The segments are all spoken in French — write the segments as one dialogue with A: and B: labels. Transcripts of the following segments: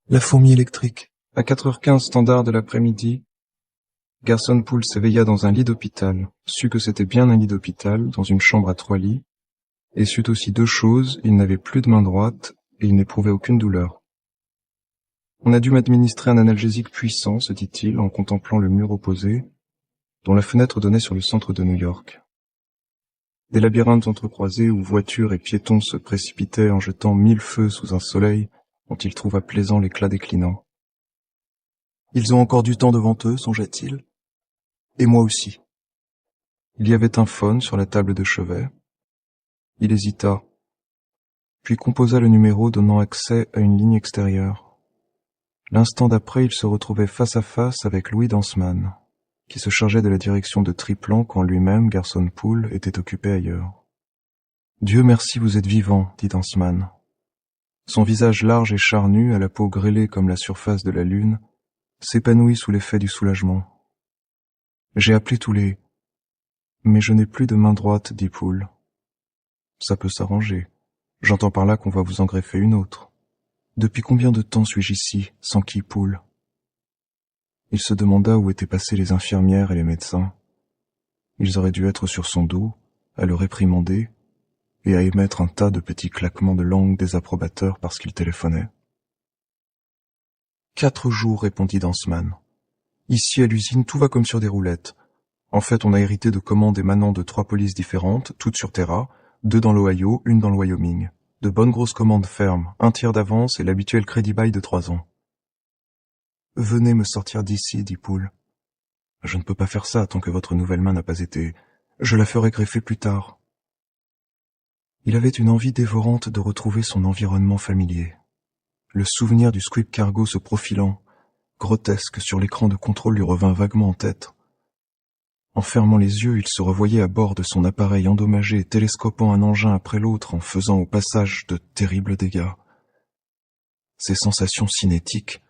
A: La fourmi électrique.
B: À 4h15 standard de l'après-midi, Garson Poole s'éveilla dans un lit d'hôpital, sut que c'était bien un lit d'hôpital, dans une chambre à 3 lits, et sut aussi 2 choses, il n'avait plus de main droite, et il n'éprouvait aucune douleur. On a dû m'administrer un analgésique puissant, se dit-il, en contemplant le mur opposé, dont la fenêtre donnait sur le centre de New York. Des labyrinthes entrecroisés où voitures et piétons se précipitaient en jetant 1000 feux sous un soleil dont il trouva plaisant l'éclat déclinant.
A: Ils ont encore du temps devant eux, songea-t-il. Et moi aussi.
B: Il y avait un phone sur la table de chevet. Il hésita, puis composa le numéro donnant accès à une ligne extérieure. L'instant d'après, il se retrouvait face à face avec Louis Danseman, qui se chargeait de la direction de Triplan quand lui-même, Garson Poole, était occupé ailleurs. « Dieu merci, vous êtes vivant, dit Danseman. Son visage large et charnu, à la peau grêlée comme la surface de la lune, s'épanouit sous l'effet du soulagement. J'ai appelé tous les... Mais je n'ai plus de main droite, dit Poole. Ça peut s'arranger. J'entends par là qu'on va vous en greffer une autre. Depuis combien de temps suis-je ici, sans qui, Poole? Il se demanda où étaient passées les infirmières et les médecins. Ils auraient dû être sur son dos, à le réprimander, et à émettre un tas de petits claquements de langue désapprobateurs parce qu'il téléphonait. 4 jours, répondit Danseman. Ici, à l'usine, tout va comme sur des roulettes. En fait, on a hérité de commandes émanant de 3 polices différentes, toutes sur Terra, 2 dans l'Ohio, une dans le Wyoming. De bonnes grosses commandes fermes, 1 tiers d'avance et l'habituel crédit bail de 3 ans. Venez me sortir d'ici, dit Poole. Je ne peux pas faire ça tant que votre nouvelle main n'a pas été... Je la ferai greffer plus tard. Il avait une envie dévorante de retrouver son environnement familier. Le souvenir du Squib Cargo se profilant, grotesque sur l'écran de contrôle lui revint vaguement en tête. En fermant les yeux, il se revoyait à bord de son appareil endommagé, télescopant un engin après l'autre en faisant au passage de terribles dégâts. Ces sensations cinétiques,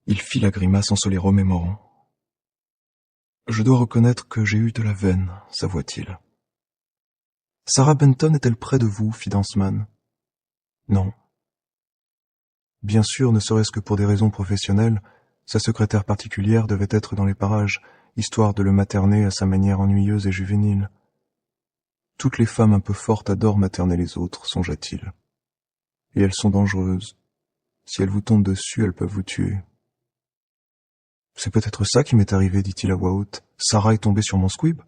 B: il fit la grimace en se les remémorant. « Je dois reconnaître que j'ai eu de la veine, s'avoua-t-il. »« Sarah Benton est-elle près de vous, fit Danseman. »« Non. » Bien sûr, ne serait-ce que pour des raisons professionnelles, sa secrétaire particulière devait être dans les parages, histoire de le materner à sa manière ennuyeuse et juvénile. Toutes les femmes un peu fortes adorent materner les autres, songea-t-il. Et elles sont dangereuses. Si elles vous tombent dessus, elles peuvent vous tuer. C'est peut-être ça qui m'est arrivé, dit-il à voix haute. Sarah est tombée sur mon squib?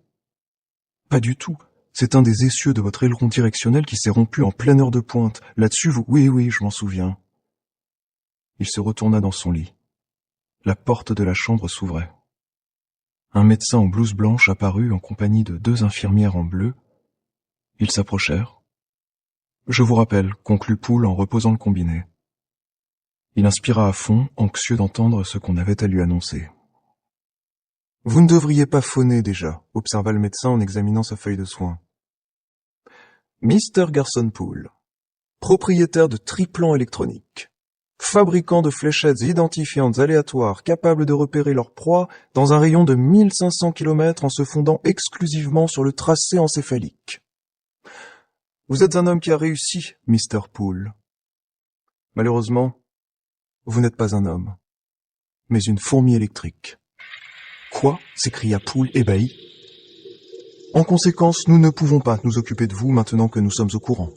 B: Pas du tout. C'est un des essieux de votre aileron directionnel qui s'est rompu en pleine heure de pointe. Là-dessus, vous... Oui, je m'en souviens. Il se retourna dans son lit. La porte de la chambre s'ouvrait. Un médecin en blouse blanche apparut en compagnie de 2 infirmières en bleu. Ils s'approchèrent. « Je vous rappelle », conclut Poole en reposant le combiné. Il inspira à fond, anxieux d'entendre ce qu'on avait à lui annoncer. « Vous ne devriez pas phoner déjà », observa le médecin en examinant sa feuille de soins. « Mr. Garson Poole, propriétaire de Triplan électronique, fabricant de fléchettes identifiantes aléatoires capables de repérer leur proie dans un rayon de 1500 km en se fondant exclusivement sur le tracé encéphalique. Vous êtes un homme qui a réussi, Mr. Poole. Malheureusement, vous n'êtes pas un homme, mais une fourmi électrique. » « Quoi » s'écria Poole ébahi. « En conséquence, nous ne pouvons pas nous occuper de vous maintenant que nous sommes au courant.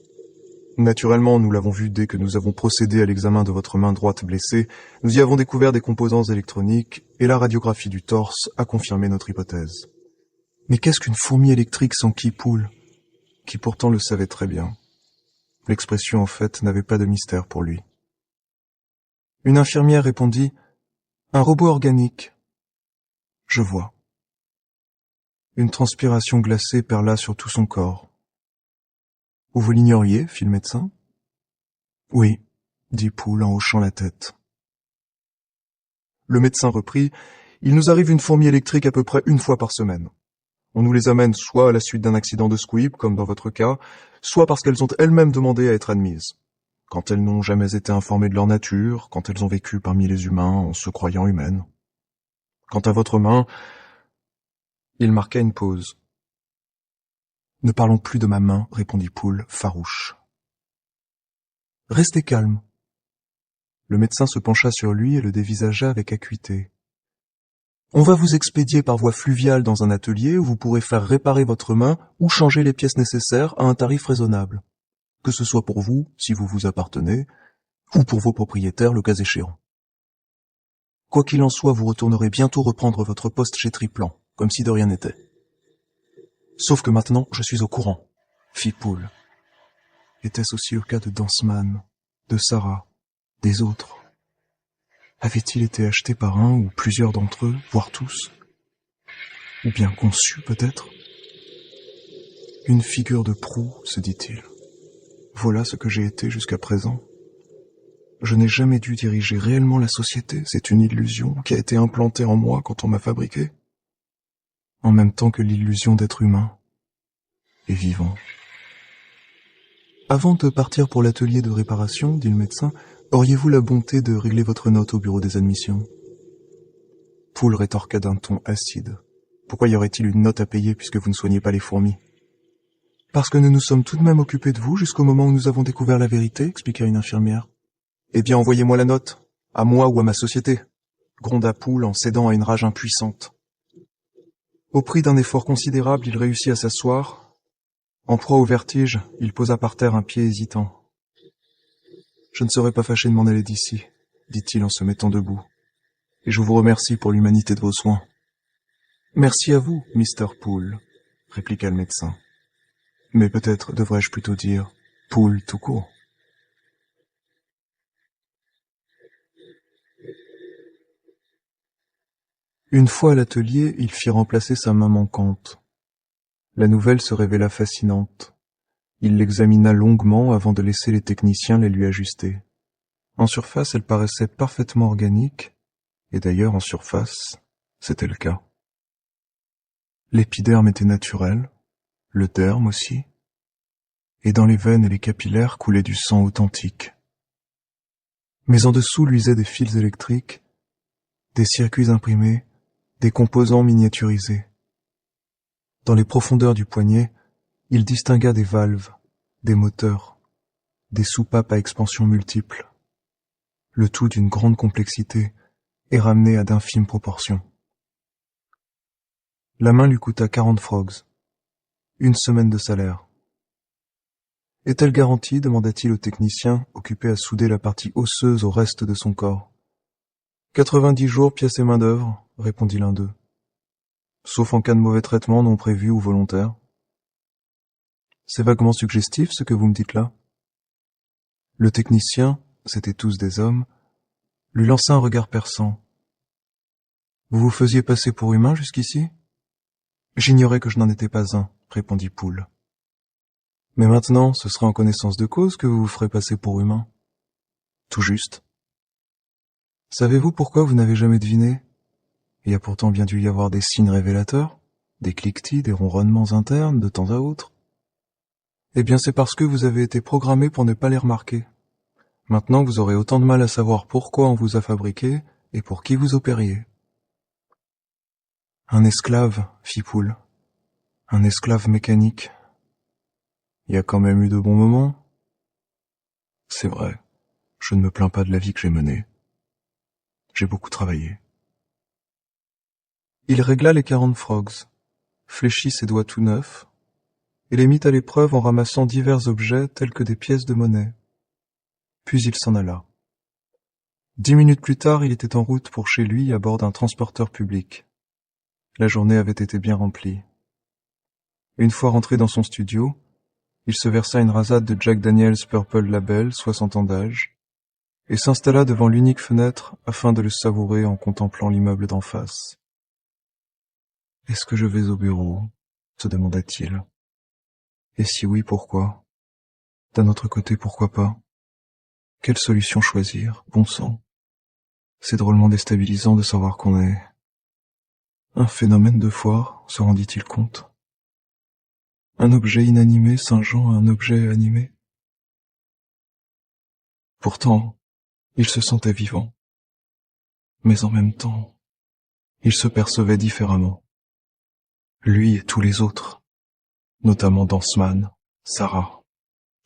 B: Naturellement, nous l'avons vu dès que nous avons procédé à l'examen de votre main droite blessée, nous y avons découvert des composants électroniques et la radiographie du torse a confirmé notre hypothèse. Mais qu'est-ce qu'une fourmi électrique sans qui, Poole ? Qui pourtant le savait très bien. L'expression, en fait, n'avait pas de mystère pour lui. Une infirmière répondit « Un robot organique. » Je vois. Une transpiration glacée perla sur tout son corps. « Vous l'ignoriez, fit le médecin. »« Oui, » dit Poole en hochant la tête. Le médecin reprit « Il nous arrive une fourmi électrique à peu près 1 fois par semaine. On nous les amène soit à la suite d'un accident de squib, comme dans votre cas, soit parce qu'elles ont elles-mêmes demandé à être admises. Quand elles n'ont jamais été informées de leur nature, quand elles ont vécu parmi les humains en se croyant humaines. Quant à votre main... » Il marqua une pause. « Ne parlons plus de ma main, » répondit Poole, farouche. « Restez calme.
A: Le médecin se pencha sur lui et le dévisagea avec acuité. On va vous expédier par voie fluviale dans un atelier où vous pourrez faire réparer votre main ou changer les pièces nécessaires à un tarif raisonnable. Que ce soit pour vous, si vous vous appartenez, ou pour vos propriétaires, le cas échéant. Quoi qu'il en soit, vous retournerez bientôt reprendre votre poste chez Triplan, comme si de rien n'était. Sauf que maintenant, je suis au courant, fit Poole. Était-ce aussi le cas de Danseman, de Sarah, des autres? Avait-il été acheté par un ou plusieurs d'entre eux, voire tous? Ou bien conçu, peut-être? Une figure de proue, se dit-il. Voilà ce que j'ai été jusqu'à présent. Je n'ai jamais dû diriger réellement la société, c'est une illusion qui a été implantée en moi quand on m'a fabriqué. En même temps que l'illusion d'être humain et vivant. Avant de partir pour l'atelier de réparation, dit le médecin, auriez-vous la bonté de régler votre note au bureau des admissions? Poole rétorqua d'un ton acide. Pourquoi y aurait-il une note à payer puisque vous ne soignez pas les fourmis? Parce que nous nous sommes tout de même occupés de vous jusqu'au moment où nous avons découvert la vérité, expliqua une infirmière. Eh bien, envoyez-moi la note, à moi ou à ma société, gronda Poole en cédant à une rage impuissante. Au prix d'un effort considérable, il réussit à s'asseoir. En proie au vertige, il posa par terre un pied hésitant. « Je ne serais pas fâché de m'en aller d'ici, » dit-il en se mettant debout. « Et je vous remercie pour l'humanité de vos soins. »« Merci à vous, Mr. Poole, » répliqua le médecin. « Mais peut-être devrais-je plutôt dire Poole tout court. » Une fois à l'atelier, il fit remplacer sa main manquante. La nouvelle se révéla fascinante. Il l'examina longuement avant de laisser les techniciens les lui ajuster. En surface, elle paraissait parfaitement organique, et d'ailleurs en surface, c'était le cas. L'épiderme était naturel, le derme aussi, et dans les veines et les capillaires coulait du sang authentique. Mais en dessous luisaient des fils électriques, des circuits imprimés, des composants miniaturisés. Dans les profondeurs du poignet, il distingua des valves, des moteurs, des soupapes à expansion multiples, le tout d'une grande complexité et ramené à d'infimes proportions. La main lui coûta 40 frogs, 1 semaine de salaire. Est-elle garantie, demanda-t-il au technicien, occupé à souder la partie osseuse au reste de son corps. 90 jours, pièce et main d'œuvre, répondit l'un d'eux. Sauf en cas de mauvais traitement non prévu ou volontaire. C'est vaguement suggestif ce que vous me dites là. Le technicien, c'étaient tous des hommes, lui lança un regard perçant. Vous vous faisiez passer pour humain jusqu'ici? J'ignorais que je n'en étais pas un, répondit Poole. Mais maintenant, ce sera en connaissance de cause que vous vous ferez passer pour humain. Tout juste. Savez-vous pourquoi vous n'avez jamais deviné? Il y a pourtant bien dû y avoir des signes révélateurs, des cliquetis, des ronronnements internes de temps à autre. Eh bien, c'est parce que vous avez été programmé pour ne pas les remarquer. Maintenant, vous aurez autant de mal à savoir pourquoi on vous a fabriqué et pour qui vous opériez. Un esclave, fit Poole. Un esclave mécanique. Il y a quand même eu de bons moments. C'est vrai, je ne me plains pas de la vie que j'ai menée. J'ai beaucoup travaillé. Il régla les 40 frogs, fléchit ses doigts tout neufs, et les mit à l'épreuve en ramassant divers objets tels que des pièces de monnaie. Puis il s'en alla. 10 minutes plus tard, il était en route pour chez lui à bord d'un transporteur public. La journée avait été bien remplie. Une fois rentré dans son studio, il se versa une rasade de Jack Daniel's Purple Label, 60 ans d'âge, et s'installa devant l'unique fenêtre afin de le savourer en contemplant l'immeuble d'en face. « Est-ce que je vais au bureau ?» se demanda-t-il. « Et si oui, pourquoi? D'un autre côté, pourquoi pas? Quelle solution choisir? Bon sang. C'est drôlement déstabilisant de savoir qu'on est... » Un phénomène de foire, se rendit-il compte. Un objet inanimé singeant à un objet animé. Pourtant, il se sentait vivant. Mais en même temps, il se percevait différemment. Lui et tous les autres, notamment Danseman, Sarah,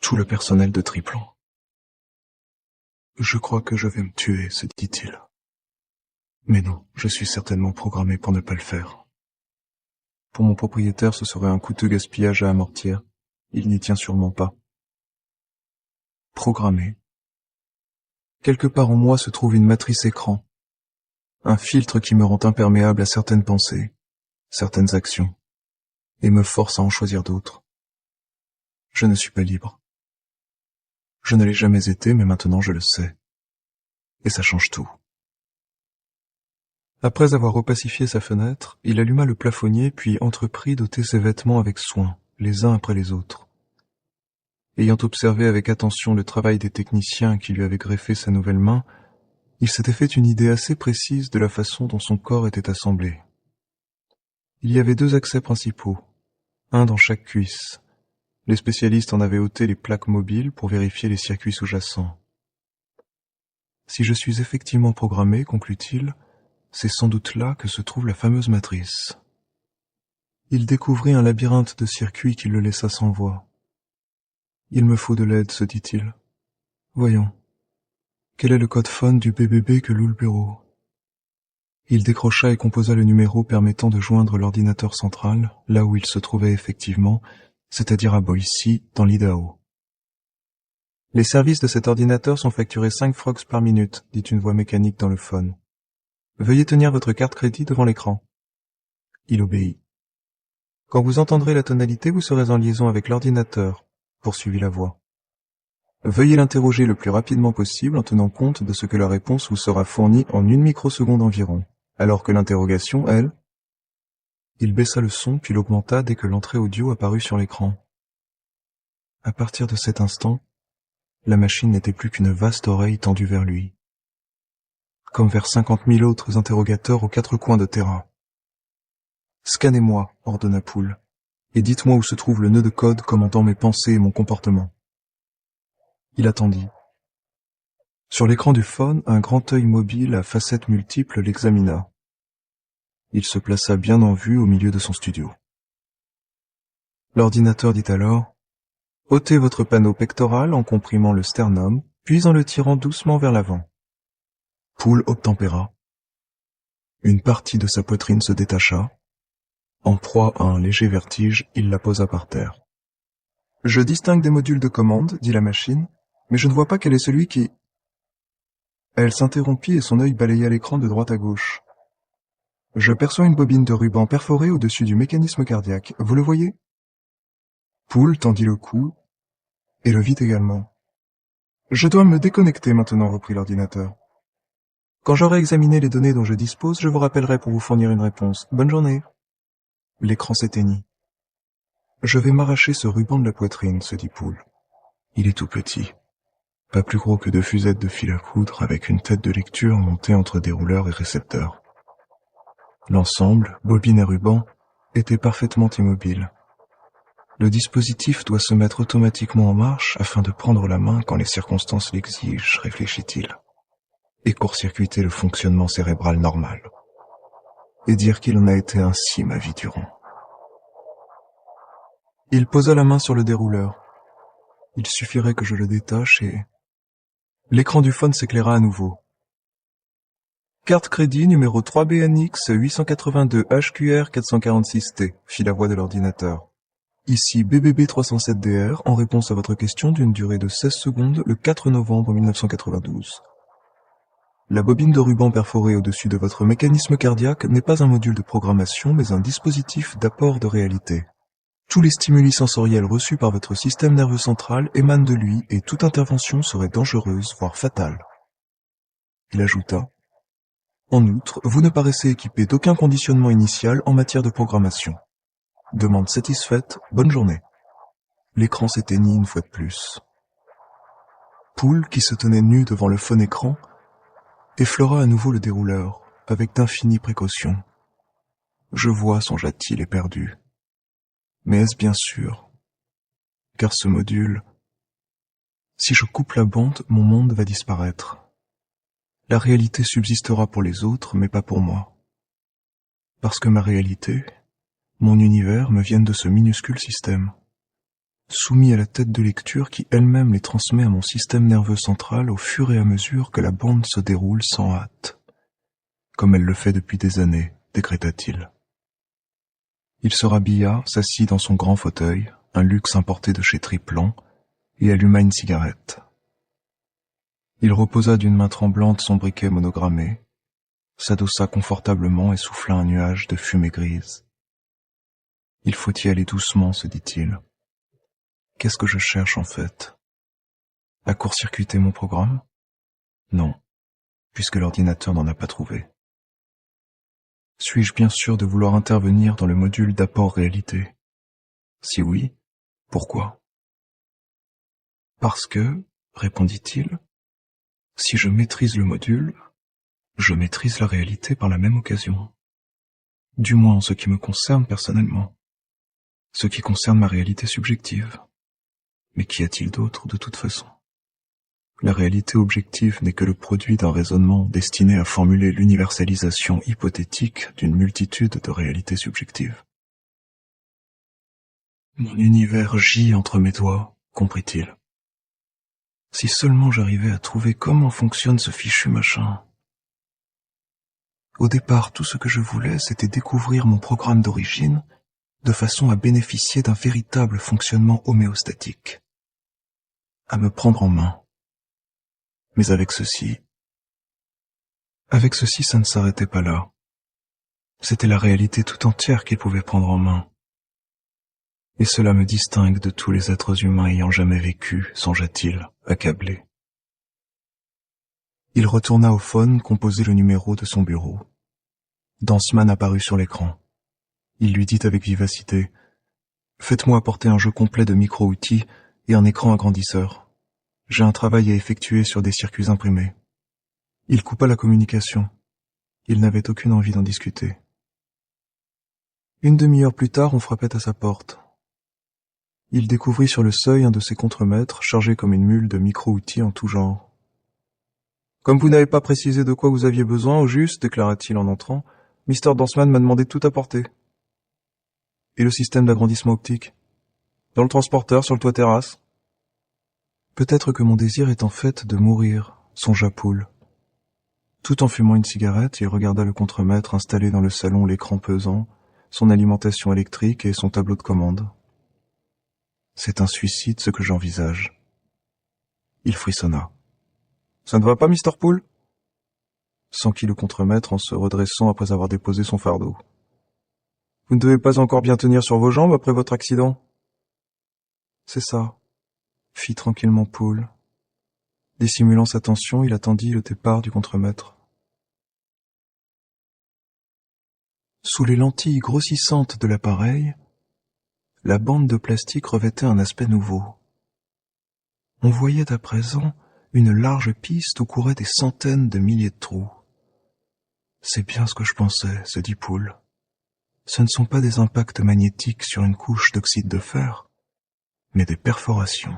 A: tout le personnel de Triplan. Je crois que je vais me tuer, se dit-il. Mais non, je suis certainement programmé pour ne pas le faire. Pour mon propriétaire, ce serait un coûteux gaspillage à amortir. Il n'y tient sûrement pas. Programmé. Quelque part en moi se trouve une matrice écran. Un filtre qui me rend imperméable à certaines pensées, certaines actions, et me force à en choisir d'autres. Je ne suis pas libre. Je ne l'ai jamais été, mais maintenant je le sais. Et ça change tout. Après avoir repacifié sa fenêtre, il alluma le plafonnier puis entreprit d'ôter ses vêtements avec soin, les uns après les autres. Ayant observé avec attention le travail des techniciens qui lui avaient greffé sa nouvelle main, il s'était fait une idée assez précise de la façon dont son corps était assemblé. Il y avait 2 accès principaux, un dans chaque cuisse. Les spécialistes en avaient ôté les plaques mobiles pour vérifier les circuits sous-jacents. Si je suis effectivement programmé, conclut-il, c'est sans doute là que se trouve la fameuse matrice. Il découvrit un labyrinthe de circuits qui le laissa sans voix. Il me faut de l'aide, se dit-il. Voyons. Quel est le code phone du BBB que loue le bureau? Il décrocha et composa le numéro permettant de joindre l'ordinateur central, là où il se trouvait effectivement, c'est-à-dire à Boise, dans l'Idaho. Les services de cet ordinateur sont facturés 5 frogs par minute, dit une voix mécanique dans le phone. Veuillez tenir votre carte crédit devant l'écran. Il obéit. Quand vous entendrez la tonalité, vous serez en liaison avec l'ordinateur, poursuivit la voix. Veuillez l'interroger le plus rapidement possible en tenant compte de ce que la réponse vous sera fournie en 1 microseconde environ, alors que l'interrogation, elle... Il baissa le son puis l'augmenta dès que l'entrée audio apparut sur l'écran. À partir de cet instant, la machine n'était plus qu'une vaste oreille tendue vers lui. Comme vers 50 000 autres interrogateurs aux 4 coins de Terra. « Scannez-moi », ordonna Poole, « et dites-moi où se trouve le nœud de code commandant mes pensées et mon comportement. » Il attendit. Sur l'écran du phone, un grand œil mobile à facettes multiples l'examina. Il se plaça bien en vue au milieu de son studio. L'ordinateur dit alors « ôtez votre panneau pectoral en comprimant le sternum, puis en le tirant doucement vers l'avant. » Poole obtempéra. Une partie de sa poitrine se détacha. En proie à un léger vertige, il la posa par terre. « Je distingue des modules de commande, dit la machine, mais je ne vois pas quel est celui qui... » Elle s'interrompit et son œil balaya l'écran de droite à gauche. « Je perçois une bobine de ruban perforée au-dessus du mécanisme cardiaque. Vous le voyez ?» Poole tendit le cou et le vit également. « Je dois me déconnecter maintenant, reprit l'ordinateur. Quand j'aurai examiné les données dont je dispose, je vous rappellerai pour vous fournir une réponse. Bonne journée. » L'écran s'éteignit. « Je vais m'arracher ce ruban de la poitrine, se dit Poole. Il est tout petit. Pas plus gros que 2 fusettes de fil à coudre avec une tête de lecture montée entre dérouleur et récepteur. L'ensemble, bobine et ruban, était parfaitement immobile. Le dispositif doit se mettre automatiquement en marche afin de prendre la main quand les circonstances l'exigent, réfléchit-il, et court-circuiter le fonctionnement cérébral normal. Et dire qu'il en a été ainsi ma vie durant. Il posa la main sur le dérouleur. Il suffirait que je le détache et... L'écran du phone s'éclaira à nouveau. Carte crédit numéro 3BNX 882 HQR 446T, fit la voix de l'ordinateur. Ici BBB 307DR en réponse à votre question d'une durée de 16 secondes le 4 novembre 1992. La bobine de ruban perforée au-dessus de votre mécanisme cardiaque n'est pas un module de programmation mais un dispositif d'apport de réalité. Tous les stimuli sensoriels reçus par votre système nerveux central émanent de lui et toute intervention serait dangereuse, voire fatale. Il ajouta. En outre, vous ne paraissez équipé d'aucun conditionnement initial en matière de programmation. Demande satisfaite, bonne journée. L'écran s'éteignit une fois de plus. Poole, qui se tenait nu devant le phone écran, effleura à nouveau le dérouleur, avec d'infinies précautions. Je vois, songea-t-il éperdu. Mais est-ce bien sûr? Car ce module... Si je coupe la bande, mon monde va disparaître. La réalité subsistera pour les autres, mais pas pour moi. Parce que ma réalité, mon univers me viennent de ce minuscule système. soumis à la tête de lecture qui elle-même les transmet à mon système nerveux central au fur et à mesure que la bande se déroule sans hâte, comme elle le fait depuis des années, décréta-t-il. Il se rhabilla, s'assit dans son grand fauteuil, un luxe importé de chez Triplan, et alluma une cigarette. Il reposa d'une main tremblante son briquet monogrammé, s'adossa confortablement et souffla un nuage de fumée grise. Il faut y aller doucement, se dit-il. Qu'est-ce que je cherche en fait? À court-circuiter mon programme? Non, puisque l'ordinateur n'en a pas trouvé. Suis-je bien sûr de vouloir intervenir dans le module d'apport réalité? Si oui, pourquoi? Parce que, répondit-il, si je maîtrise le module, je maîtrise la réalité par la même occasion. Du moins en ce qui me concerne personnellement. Ce qui concerne ma réalité subjective. Mais qu'y a-t-il d'autre de toute façon? La réalité objective n'est que le produit d'un raisonnement destiné à formuler l'universalisation hypothétique d'une multitude de réalités subjectives. Mon univers gît entre mes doigts, comprit-il. Si seulement j'arrivais à trouver comment fonctionne ce fichu machin. Au départ, tout ce que je voulais, c'était découvrir mon programme d'origine de façon à bénéficier d'un véritable fonctionnement homéostatique. À me prendre en main. Mais avec ceci, ça ne s'arrêtait pas là. C'était la réalité tout entière qu'il pouvait prendre en main. Et cela me distingue de tous les êtres humains ayant jamais vécu, songea-t-il, accablé. Il retourna au phone composer le numéro de son bureau. Danseman apparut sur l'écran. Il lui dit avec vivacité « Faites-moi apporter un jeu complet de micro-outils et un écran agrandisseur. J'ai un travail à effectuer sur des circuits imprimés. » Il coupa la communication. Il n'avait aucune envie d'en discuter. Une demi-heure plus tard, on frappait à sa porte. Il découvrit sur le seuil un de ses contremaîtres chargé comme une mule de micro-outils en tout genre. « Comme vous n'avez pas précisé de quoi vous aviez besoin, au juste, déclara-t-il en entrant, Mr. Danseman m'a demandé de tout apporter. » Et le système d'agrandissement optique? Dans le transporteur, sur le toit terrasse. Peut-être que mon désir est en fait de mourir, songea Poole. Tout en fumant une cigarette, il regarda le contremaître installé dans le salon l'écran pesant, son alimentation électrique et son tableau de commande. C'est un suicide ce que j'envisage. Il frissonna. Ça ne va pas, Mr. Poole? S'enquit le contremaître en se redressant après avoir déposé son fardeau. Vous ne devez pas encore bien tenir sur vos jambes après votre accident? C'est ça, fit tranquillement Poole. Dissimulant sa tension, il attendit le départ du contremaître. Sous les lentilles grossissantes de l'appareil, la bande de plastique revêtait un aspect nouveau. On voyait à présent une large piste où couraient des centaines de milliers de trous. C'est bien ce que je pensais, se dit Poole. Ce ne sont pas des impacts magnétiques sur une couche d'oxyde de fer, mais des perforations.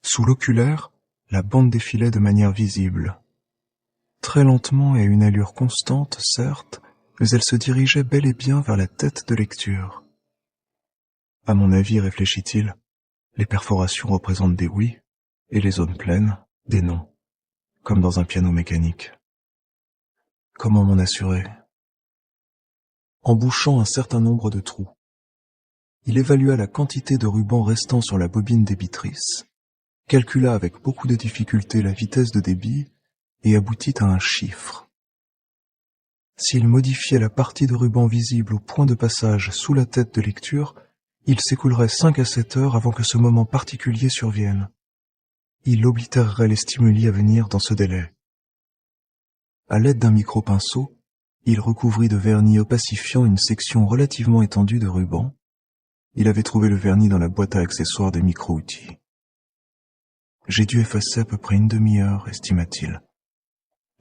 A: Sous l'oculaire, la bande défilait de manière visible. Très lentement et à une allure constante, certes, mais elle se dirigeait bel et bien vers la tête de lecture. À mon avis, réfléchit-il, les perforations représentent des oui, et les zones pleines, des non, comme dans un piano mécanique. Comment m'en assurer? En bouchant un certain nombre de trous. Il évalua la quantité de ruban restant sur la bobine débitrice, calcula avec beaucoup de difficulté la vitesse de débit et aboutit à un chiffre. S'il modifiait la partie de ruban visible au point de passage sous la tête de lecture, il s'écoulerait 5 à 7 heures avant que ce moment particulier survienne. Il oblitérerait les stimuli à venir dans ce délai. À l'aide d'un micro-pinceau, il recouvrit de vernis opacifiant une section relativement étendue de ruban. Il avait trouvé le vernis dans la boîte à accessoires des micro-outils. J'ai dû effacer à peu près une demi-heure, estima-t-il.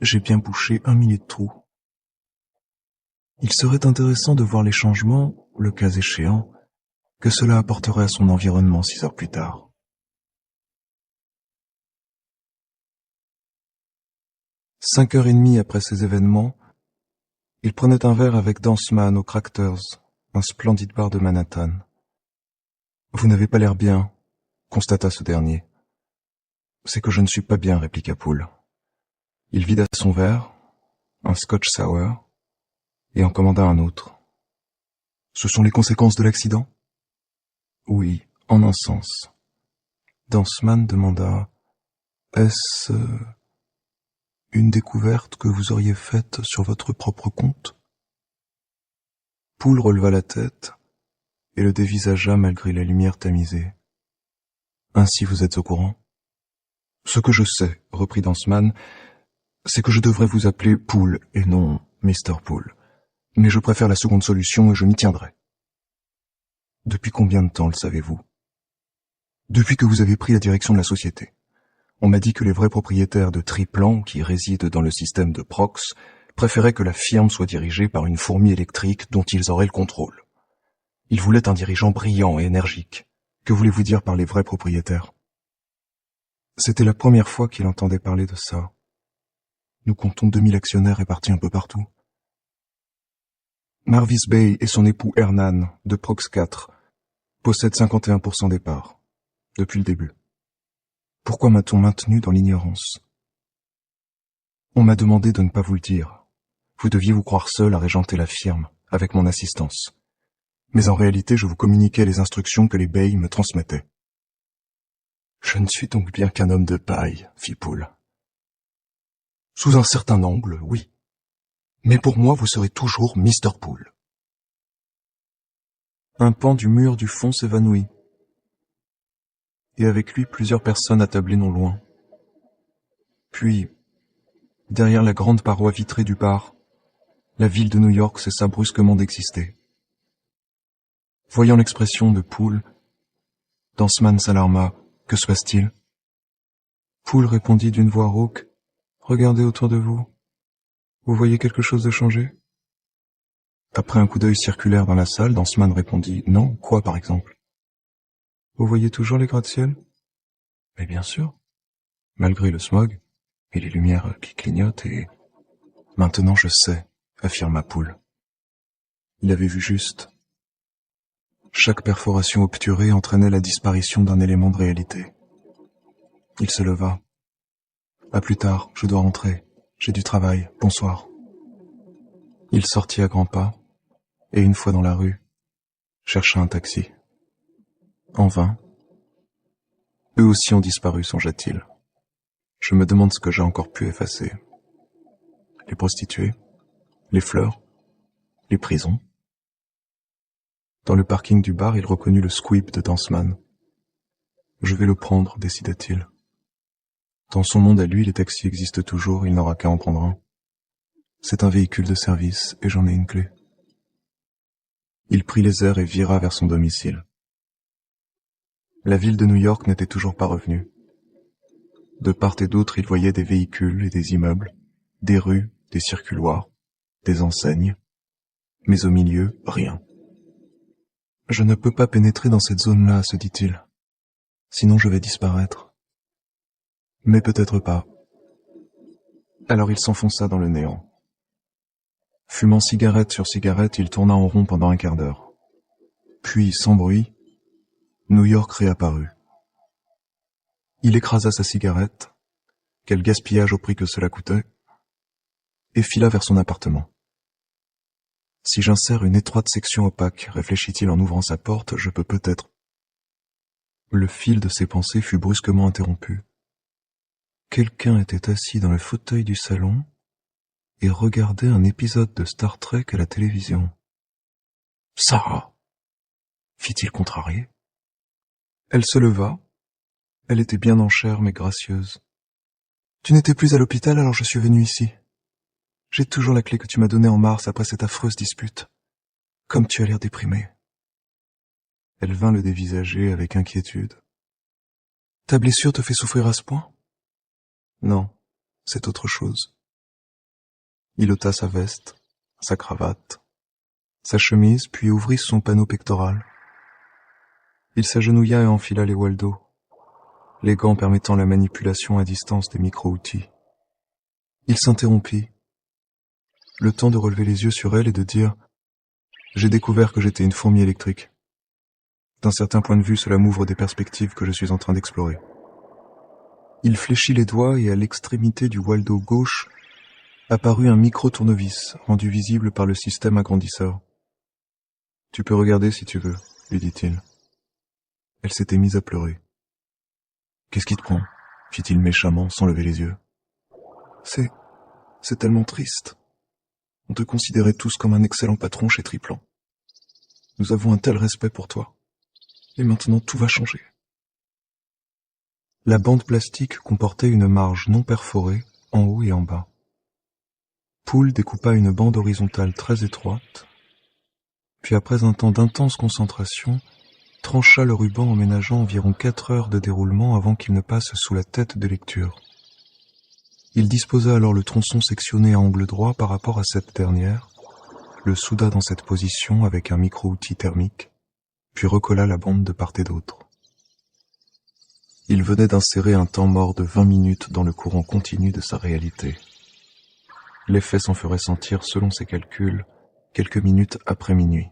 A: J'ai bien bouché 1 millier de trous. Il serait intéressant de voir les changements, le cas échéant, que cela apporterait à son environnement 6 heures plus tard. 5h30 après ces événements, il prenait un verre avec Danseman au Crackers, un splendide bar de Manhattan.
B: Vous n'avez pas l'air bien, constata ce dernier. C'est que je ne suis pas bien, répliqua Poole. Il vida son verre, un scotch sour, et en commanda un autre. Ce sont les conséquences de l'accident? Oui, en un sens. Danseman demanda, est-ce une découverte que vous auriez faite sur votre propre compte? Poole releva la tête et le dévisagea malgré la lumière tamisée. Ainsi vous êtes au courant? Ce que je sais, reprit Danseman, c'est que je devrais vous appeler Poole et non Mr. Poole. Mais je préfère la seconde solution et je m'y tiendrai. Depuis combien de temps le savez-vous? Depuis que vous avez pris la direction de la société. On m'a dit que les vrais propriétaires de Triplan, qui résident dans le système de Prox, préféraient que la firme soit dirigée par une fourmi électrique dont ils auraient le contrôle. Ils voulaient un dirigeant brillant et énergique. Que voulez-vous dire par les vrais propriétaires? C'était la première fois qu'il entendait parler de ça. Nous comptons 2000 actionnaires répartis un peu partout. Marvis Bay et son époux Hernan, de Prox 4, possèdent 51% des parts, depuis le début. Pourquoi m'a-t-on maintenu dans l'ignorance? On m'a demandé de ne pas vous le dire. Vous deviez vous croire seul à régenter la firme, avec mon assistance. Mais en réalité, je vous communiquais les instructions que les Bay me transmettaient. Je ne suis donc bien qu'un homme de paille, fit Poole. Sous un certain angle, oui. Mais pour moi, vous serez toujours Mr. Poole. Un pan du mur du fond s'évanouit. Et avec lui plusieurs personnes attablées non loin. Puis, derrière la grande paroi vitrée du bar, la ville de New York cessa brusquement d'exister. Voyant l'expression de Poole, Danseman s'alarma. Que se passe-t-il? Poole répondit d'une voix rauque. Regardez autour de vous. Vous voyez quelque chose de changé? Après un coup d'œil circulaire dans la salle, Danseman répondit « Non, quoi par exemple ?» Vous voyez toujours les gratte-ciel? Mais bien sûr. Malgré le smog, et les lumières qui clignotent et... Maintenant je sais, affirma Poole. Il avait vu juste. Chaque perforation obturée entraînait la disparition d'un élément de réalité. Il se leva. À plus tard, je dois rentrer. J'ai du travail. Bonsoir. Il sortit à grands pas, et une fois dans la rue, chercha un taxi. En vain. Eux aussi ont disparu, songea-t-il. Je me demande ce que j'ai encore pu effacer. Les prostituées, les fleurs, les prisons. Dans le parking du bar, il reconnut le squeep de Danseman. Je vais le prendre, décida-t-il. Dans son monde à lui, les taxis existent toujours, il n'aura qu'à en prendre un. C'est un véhicule de service, et j'en ai une clé. Il prit les airs et vira vers son domicile. La ville de New York n'était toujours pas revenue. De part et d'autre, il voyait des véhicules et des immeubles, des rues, des circuloirs, des enseignes. Mais au milieu, rien. Je ne peux pas pénétrer dans cette zone-là, se dit-il. Sinon je vais disparaître. Mais peut-être pas. Alors il s'enfonça dans le néant. Fumant cigarette sur cigarette, il tourna en rond pendant un quart d'heure. Puis, sans bruit, New York réapparut. Il écrasa sa cigarette, quel gaspillage au prix que cela coûtait, et fila vers son appartement. Si j'insère une étroite section opaque, réfléchit-il en ouvrant sa porte, je peux peut-être... Le fil de ses pensées fut brusquement interrompu. Quelqu'un était assis dans le fauteuil du salon et regardait un épisode de Star Trek à la télévision. « Sarah !» fit-il contrarié. Elle se leva. Elle était bien en chair mais gracieuse. « Tu n'étais plus à l'hôpital, alors je suis venue ici. J'ai toujours la clé que tu m'as donnée en mars après cette affreuse dispute. Comme tu as l'air déprimé. » Elle vint le dévisager avec inquiétude. « Ta blessure te fait souffrir à ce point? » « Non, c'est autre chose. » Il ôta sa veste, sa cravate, sa chemise, puis ouvrit son panneau pectoral. Il s'agenouilla et enfila les Waldo, les gants permettant la manipulation à distance des micro-outils. Il s'interrompit, le temps de relever les yeux sur elle et de dire « J'ai découvert que j'étais une fourmi électrique. »
A: D'un certain point de vue, cela m'ouvre des perspectives que je suis en train d'explorer. Il fléchit les doigts et à l'extrémité du Waldo gauche apparut un micro-tournevis, rendu visible par le système agrandisseur. « Tu peux regarder si tu veux, » lui dit-il. Elle s'était mise à pleurer. « Qu'est-ce qui te prend ?» fit-il méchamment, sans lever les yeux. « C'est tellement triste. On te considérait tous comme un excellent patron chez Triplan. Nous avons un tel respect pour toi. Et maintenant tout va changer. » La bande plastique comportait une marge non perforée en haut et en bas. Poole découpa une bande horizontale très étroite, puis après un temps d'intense concentration, trancha le ruban en ménageant environ 4 heures de déroulement avant qu'il ne passe sous la tête de lecture. Il disposa alors le tronçon sectionné à angle droit par rapport à cette dernière, le souda dans cette position avec un micro-outil thermique, puis recolla la bande de part et d'autre. Il venait d'insérer un temps mort de 20 minutes dans le courant continu de sa réalité. L'effet s'en ferait sentir, selon ses calculs, quelques minutes après minuit.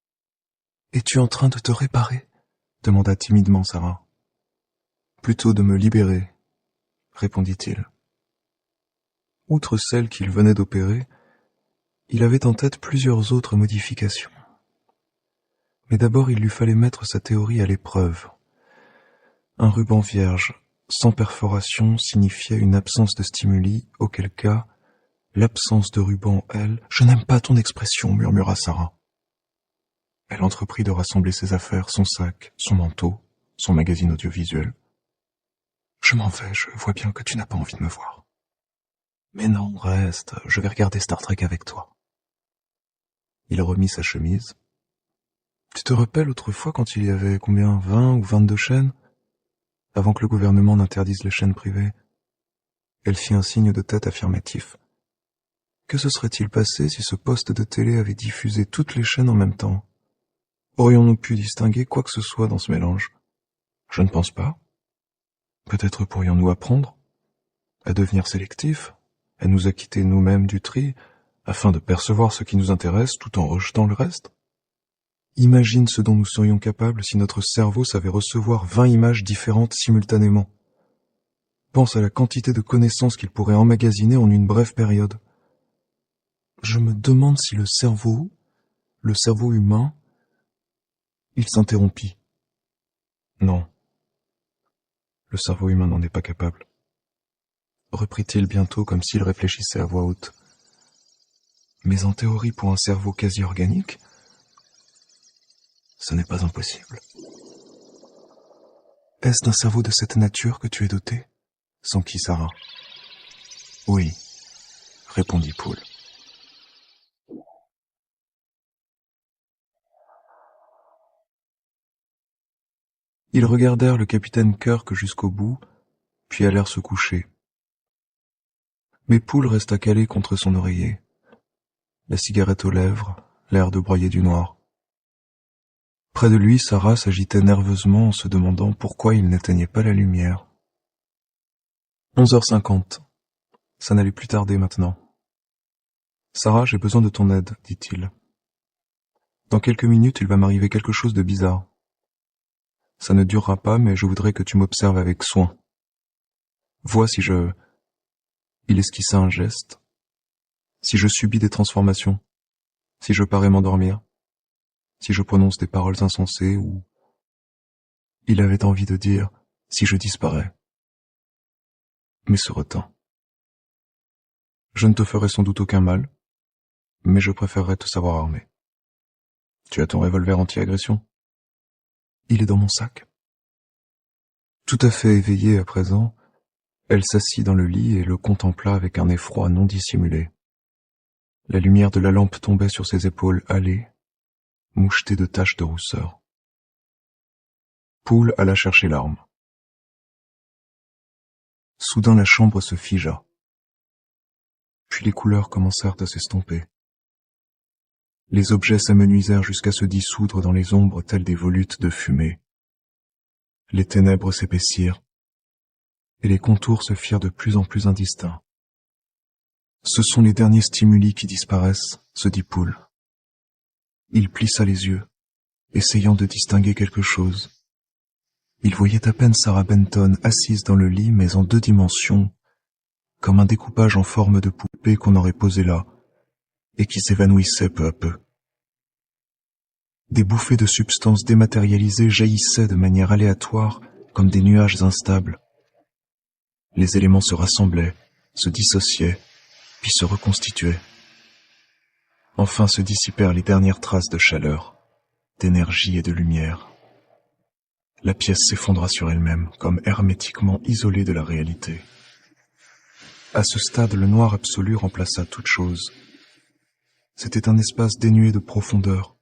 A: « Es-tu en train de te réparer ?» demanda timidement Sarah. « Plutôt de me libérer, » répondit-il. Outre celle qu'il venait d'opérer, il avait en tête plusieurs autres modifications. Mais d'abord il lui fallait mettre sa théorie à l'épreuve. Un ruban vierge, sans perforation, signifiait une absence de stimuli, auquel cas, l'absence de ruban, elle... « Je n'aime pas ton expression, murmura Sarah. Elle entreprit de rassembler ses affaires, son sac, son manteau, son magazine audiovisuel. « Je m'en vais, je vois bien que tu n'as pas envie de me voir. »« Mais non, reste, je vais regarder Star Trek avec toi. » Il remit sa chemise. « Tu te rappelles autrefois quand il y avait combien, 20 ou 22 chaînes, avant que le gouvernement n'interdise les chaînes privées ?» Elle fit un signe de tête affirmatif. Que se serait-il passé si ce poste de télé avait diffusé toutes les chaînes en même temps? Aurions-nous pu distinguer quoi que ce soit dans ce mélange? Je ne pense pas. Peut-être pourrions-nous apprendre à devenir sélectifs, à nous acquitter nous-mêmes du tri, afin de percevoir ce qui nous intéresse tout en rejetant le reste. Imagine ce dont nous serions capables si notre cerveau savait recevoir 20 images différentes simultanément. Pense à la quantité de connaissances qu'il pourrait emmagasiner en une brève période. Je me demande si le cerveau humain... Il s'interrompit. Non. Le cerveau humain n'en est pas capable. Reprit-il bientôt comme s'il réfléchissait à voix haute. Mais en théorie, pour un cerveau quasi organique, ce n'est pas impossible. Est-ce d'un cerveau de cette nature que tu es doté? S'enquit Sarah. Oui, répondit Poole. Ils regardèrent le capitaine Kirk jusqu'au bout, puis allèrent se coucher. Mais Poole resta calé contre son oreiller, la cigarette aux lèvres, l'air de broyer du noir. Près de lui, Sarah s'agitait nerveusement en se demandant pourquoi il n'éteignait pas la lumière. 11h50. Ça n'allait plus tarder maintenant. Sarah, j'ai besoin de ton aide, dit-il. Dans quelques minutes, il va m'arriver quelque chose de bizarre. Ça ne durera pas, mais je voudrais que tu m'observes avec soin. Vois si je... Il esquissa un geste. Si je subis des transformations, si je parais m'endormir, si je prononce des paroles insensées ou... Il avait envie de dire si je disparais, mais se retint. Je ne te ferai sans doute aucun mal, mais je préférerais te savoir armé. Tu as ton revolver anti-agression? Il est dans mon sac. Tout à fait éveillée à présent, elle s'assit dans le lit et le contempla avec un effroi non dissimulé. La lumière de la lampe tombait sur ses épaules hâlées, mouchetées de taches de rousseur. Poole alla chercher l'arme. Soudain la chambre se figea. Puis les couleurs commencèrent à s'estomper. Les objets s'amenuisèrent jusqu'à se dissoudre dans les ombres telles des volutes de fumée. Les ténèbres s'épaissirent, et les contours se firent de plus en plus indistincts. Ce sont les derniers stimuli qui disparaissent, se dit Poole. Il plissa les yeux, essayant de distinguer quelque chose. Il voyait à peine Sarah Benton assise dans le lit, mais en 2 dimensions, comme un découpage en forme de poupée qu'on aurait posé là, et qui s'évanouissait peu à peu. Des bouffées de substances dématérialisées jaillissaient de manière aléatoire, comme des nuages instables. Les éléments se rassemblaient, se dissociaient, puis se reconstituaient. Enfin se dissipèrent les dernières traces de chaleur, d'énergie et de lumière. La pièce s'effondra sur elle-même, comme hermétiquement isolée de la réalité. À ce stade, le noir absolu remplaça toute chose. C'était un espace dénué de profondeur,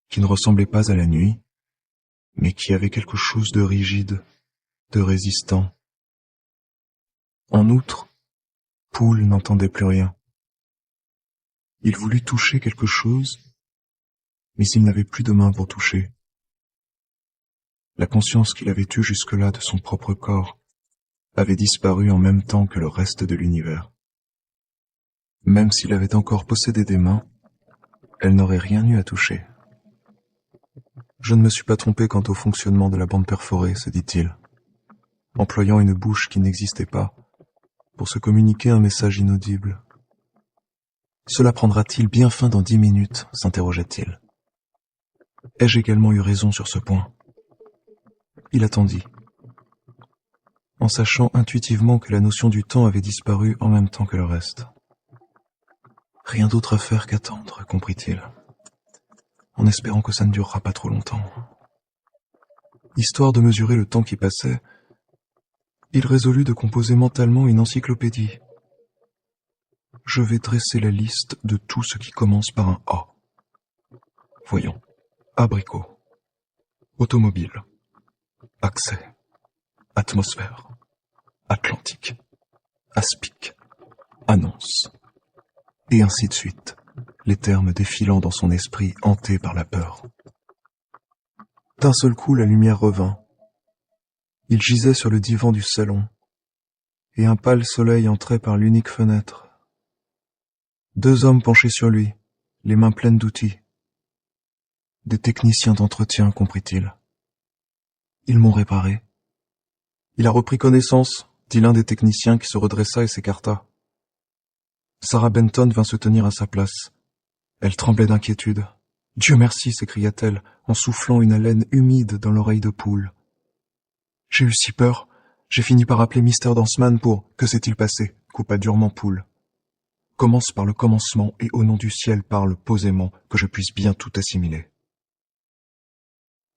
A: qui ne ressemblait pas à la nuit, mais qui avait quelque chose de rigide, de résistant. En outre, Poole n'entendait plus rien. Il voulut toucher quelque chose, mais il n'avait plus de main pour toucher. La conscience qu'il avait eue jusque-là de son propre corps avait disparu en même temps que le reste de l'univers. Même s'il avait encore possédé des mains, elle n'aurait rien eu à toucher. Je ne me suis pas trompé quant au fonctionnement de la bande perforée, se dit-il, employant une bouche qui n'existait pas pour se communiquer un message inaudible. Cela prendra-t-il bien fin dans 10 minutes, s'interrogea-t-il. Ai-je également eu raison sur ce point? Il attendit, en sachant intuitivement que la notion du temps avait disparu en même temps que le reste. Rien d'autre à faire qu'attendre, comprit-il, en espérant que ça ne durera pas trop longtemps. Histoire de mesurer le temps qui passait, il résolut de composer mentalement une encyclopédie. Je vais dresser la liste de tout ce qui commence par un A. Voyons. Abricot. Automobile. Accès. Atmosphère. Atlantique. Aspic. Annonce. Et ainsi de suite, les termes défilant dans son esprit hanté par la peur. D'un seul coup, la lumière revint. Il gisait sur le divan du salon, et un pâle soleil entrait par l'unique fenêtre. 2 hommes penchés sur lui, les mains pleines d'outils. Des techniciens d'entretien, comprit-il. Ils m'ont réparé. Il a repris connaissance, dit l'un des techniciens qui se redressa et s'écarta. Sarah Benton vint se tenir à sa place. Elle tremblait d'inquiétude. « Dieu merci !» s'écria-t-elle, en soufflant une haleine humide dans l'oreille de Poole. « J'ai eu si peur, j'ai fini par appeler Mr. Danceman pour... » « Que s'est-il passé ?» coupa durement Poole. « Commence par le commencement et au nom du ciel parle posément, que je puisse bien tout assimiler. »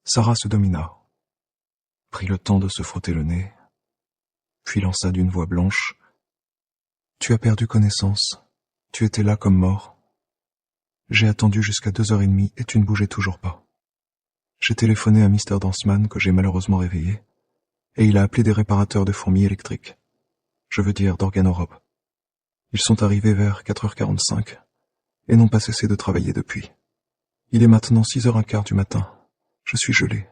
A: Sarah se domina, prit le temps de se frotter le nez, puis lança d'une voix blanche. « Tu as perdu connaissance. Tu étais là comme mort. J'ai attendu jusqu'à 2h30 et tu ne bougeais toujours pas. J'ai téléphoné à Mr. Danceman que j'ai malheureusement réveillé, et il a appelé des réparateurs de fourmis électriques. Je veux dire d'organorobe. Ils sont arrivés vers 4h45 et n'ont pas cessé de travailler depuis. Il est maintenant 6h15 du matin. Je suis gelé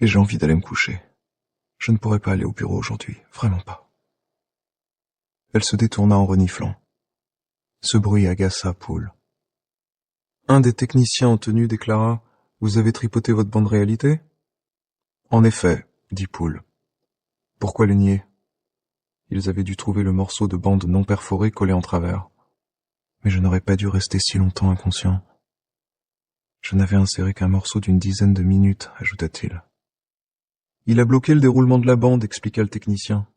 A: et j'ai envie d'aller me coucher. Je ne pourrai pas aller au bureau aujourd'hui, vraiment pas. » Elle se détourna en reniflant. Ce bruit agaça Poole. Un des techniciens en tenue déclara « Vous avez tripoté votre bande réalité ?»« En effet, » dit Poole. « Pourquoi le nier ? Ils avaient dû trouver le morceau de bande non perforée collé en travers. Mais je n'aurais pas dû rester si longtemps inconscient. Je n'avais inséré qu'un morceau d'une dizaine de minutes, ajouta-t-il. Il a bloqué le déroulement de la bande, expliqua le technicien.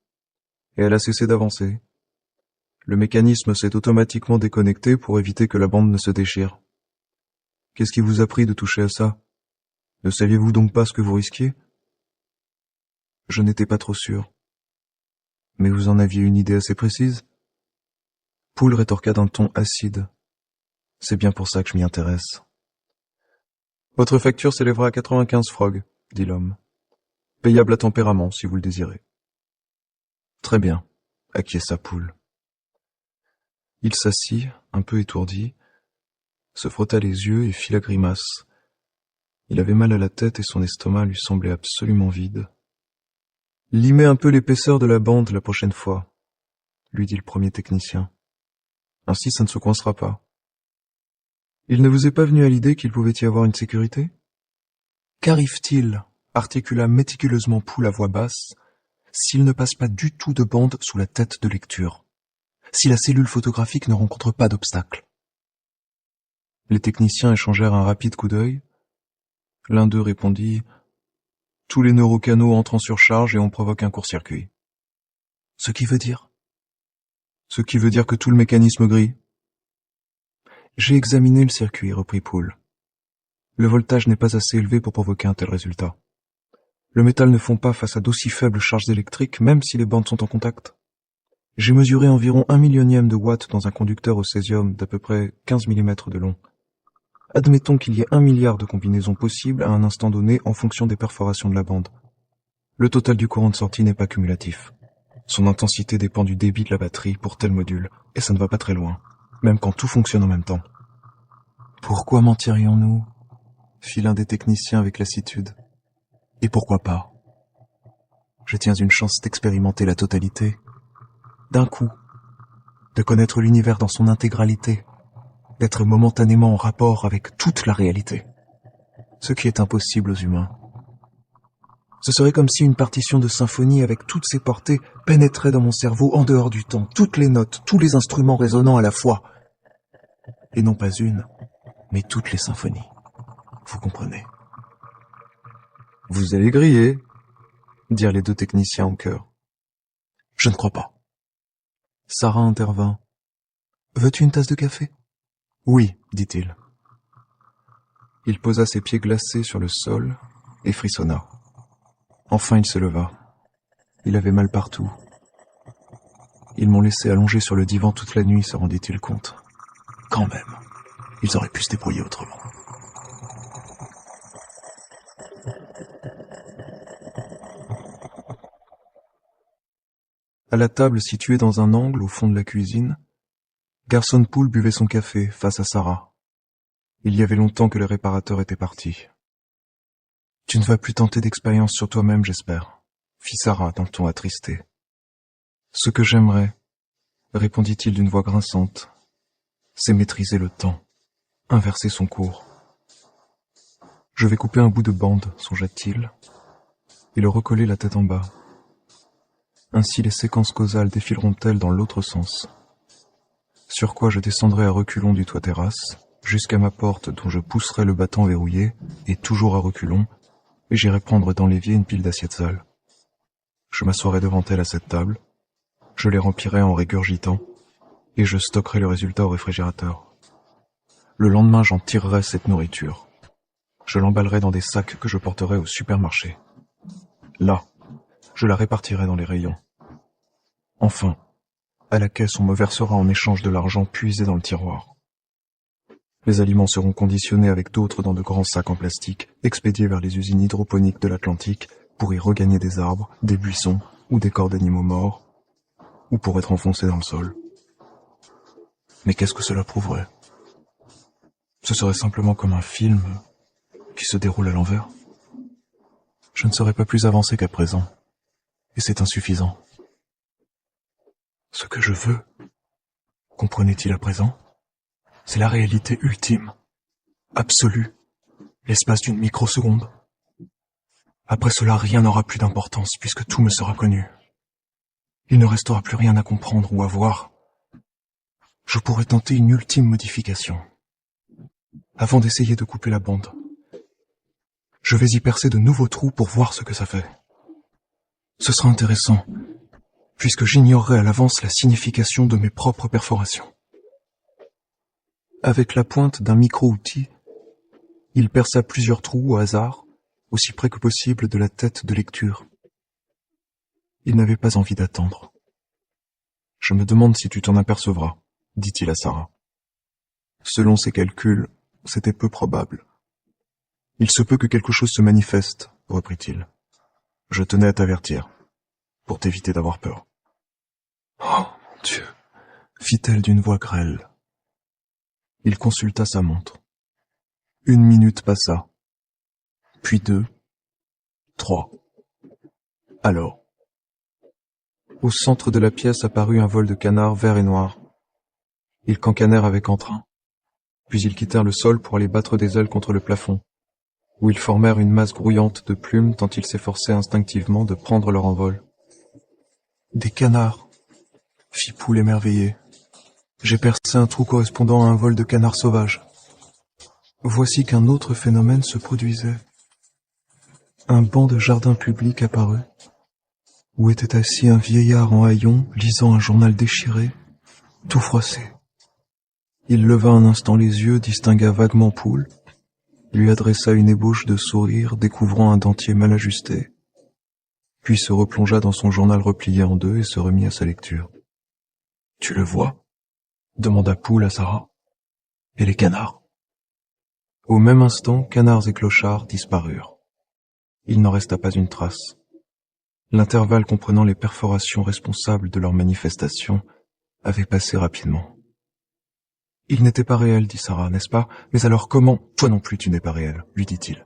A: Et elle a cessé d'avancer. Le mécanisme s'est automatiquement déconnecté pour éviter que la bande ne se déchire. Qu'est-ce qui vous a pris de toucher à ça? Ne saviez-vous donc pas ce que vous risquiez? Je n'étais pas trop sûr. Mais vous en aviez une idée assez précise? Poole rétorqua d'un ton acide. C'est bien pour ça que je m'y intéresse. Votre facture s'élèvera à 95 frogs, dit l'homme. Payable à tempérament, si vous le désirez. Très bien, acquiesça Poole. Il s'assit, un peu étourdi, se frotta les yeux et fit la grimace. Il avait mal à la tête et son estomac lui semblait absolument vide. « Limez un peu l'épaisseur de la bande la prochaine fois, » lui dit le premier technicien. « Ainsi ça ne se coincera pas. » Il ne vous est pas venu à l'idée qu'il pouvait y avoir une sécurité ? Qu'arrive-t-il, articula méticuleusement Poole à voix basse, s'il ne passe pas du tout de bande sous la tête de lecture, si la cellule photographique ne rencontre pas d'obstacle? Les techniciens échangèrent un rapide coup d'œil. L'un d'eux répondit « Tous les neurocanaux entrent en surcharge et on provoque un court-circuit. » Ce qui veut dire ? Ce qui veut dire que tout le mécanisme grille. J'ai examiné le circuit, reprit Poole. Le voltage n'est pas assez élevé pour provoquer un tel résultat. Le métal ne fond pas face à d'aussi faibles charges électriques, même si les bandes sont en contact. J'ai mesuré environ 1/1000 de watt dans un conducteur au césium d'à peu près 15 mm de long. Admettons qu'il y ait 1 milliard de combinaisons possibles à un instant donné en fonction des perforations de la bande. Le total du courant de sortie n'est pas cumulatif. Son intensité dépend du débit de la batterie pour tel module, et ça ne va pas très loin, même quand tout fonctionne en même temps. Pourquoi mentirions-nous ? Fit l'un des techniciens avec lassitude. Et pourquoi pas ? Je tiens une chance d'expérimenter la totalité. D'un coup. De connaître l'univers dans son intégralité. D'être momentanément en rapport avec toute la réalité. Ce qui est impossible aux humains. Ce serait comme si une partition de symphonie avec toutes ses portées pénétrait dans mon cerveau en dehors du temps, toutes les notes, tous les instruments résonnant à la fois. Et non pas une, mais toutes les symphonies. Vous comprenez. Vous allez griller, dirent les deux techniciens en chœur. Je ne crois pas. Sarah intervint. Veux-tu une tasse de café ? Oui, dit-il. Il posa ses pieds glacés sur le sol et frissonna. Enfin il se leva. Il avait mal partout. Ils m'ont laissé allongé sur le divan toute la nuit, se rendit-il compte. Quand même, ils auraient pu se débrouiller autrement. À la table située dans un angle au fond de la cuisine, Garson Poole buvait son café face à Sarah. Il y avait longtemps que le réparateur était parti. « Tu ne vas plus tenter d'expérience sur toi-même, j'espère », fit Sarah d'un ton attristé. « Ce que j'aimerais, » répondit-il d'une voix grinçante, « c'est maîtriser le temps, inverser son cours. Je vais couper un bout de bande, songea-t-il, et le recoller la tête en bas. Ainsi les séquences causales défileront-elles dans l'autre sens. Sur quoi je descendrai à reculons du toit terrasse, jusqu'à ma porte dont je pousserai le battant verrouillé, et toujours à reculons, et j'irai prendre dans l'évier une pile d'assiettes sales. Je m'assoirai devant elle à cette table, je les remplirai en régurgitant, et je stockerai le résultat au réfrigérateur. Le lendemain, j'en tirerai cette nourriture. Je l'emballerai dans des sacs que je porterai au supermarché. Là, je la répartirai dans les rayons. Enfin, à la caisse, on me versera en échange de l'argent puisé dans le tiroir. Les aliments seront conditionnés avec d'autres dans de grands sacs en plastique, expédiés vers les usines hydroponiques de l'Atlantique pour y regagner des arbres, des buissons ou des corps d'animaux morts, ou pour être enfoncés dans le sol. Mais qu'est-ce que cela prouverait ? Ce serait simplement comme un film qui se déroule à l'envers. Je ne serais pas plus avancé qu'à présent, et c'est insuffisant. Ce que je veux, comprenait-il à présent, c'est la réalité ultime, absolue, l'espace d'une microseconde. Après cela, rien n'aura plus d'importance puisque tout me sera connu. Il ne restera plus rien à comprendre ou à voir. Je pourrais tenter une ultime modification. Avant d'essayer de couper la bande, je vais y percer de nouveaux trous pour voir ce que ça fait. Ce sera intéressant, puisque j'ignorerai à l'avance la signification de mes propres perforations. Avec la pointe d'un micro-outil, il perça plusieurs trous au hasard, aussi près que possible de la tête de lecture. Il n'avait pas envie d'attendre. « Je me demande si tu t'en apercevras, » dit-il à Sarah. Selon ses calculs, c'était peu probable. « Il se peut que quelque chose se manifeste, » reprit-il. « Je tenais à t'avertir, pour t'éviter d'avoir peur. »« Oh, mon Dieu !» fit-elle d'une voix grêle. Il consulta sa montre. 1 minute passa, puis 2, 3. Alors, au centre de la pièce apparut un vol de canards vert et noir. Ils cancanèrent avec entrain, puis ils quittèrent le sol pour aller battre des ailes contre le plafond.
B: où ils formèrent une masse grouillante de plumes tant ils s'efforçaient instinctivement de prendre leur envol.
A: « Des canards !» fit Poule émerveillé. « J'ai percé un trou correspondant à un vol de canards sauvages. » Voici qu'un autre phénomène se produisait. Un banc de jardin public apparut, où était assis un vieillard en haillons, lisant un journal déchiré, tout froissé. Il leva un instant les yeux, distingua vaguement Poule, lui adressa une ébauche de sourire, découvrant un dentier mal ajusté, puis se replongea dans son journal replié en deux et se remit à sa lecture. « Tu le vois ?» demanda Poule à Sarah. « Et les canards ?» Au même instant, canards et clochards disparurent. Il n'en resta pas une trace. L'intervalle comprenant les perforations responsables de leur manifestation avait passé rapidement. « Il n'était pas réel, dit Sarah, n'est-ce pas? Mais alors comment? Toi non plus tu n'es pas réel, lui dit-il.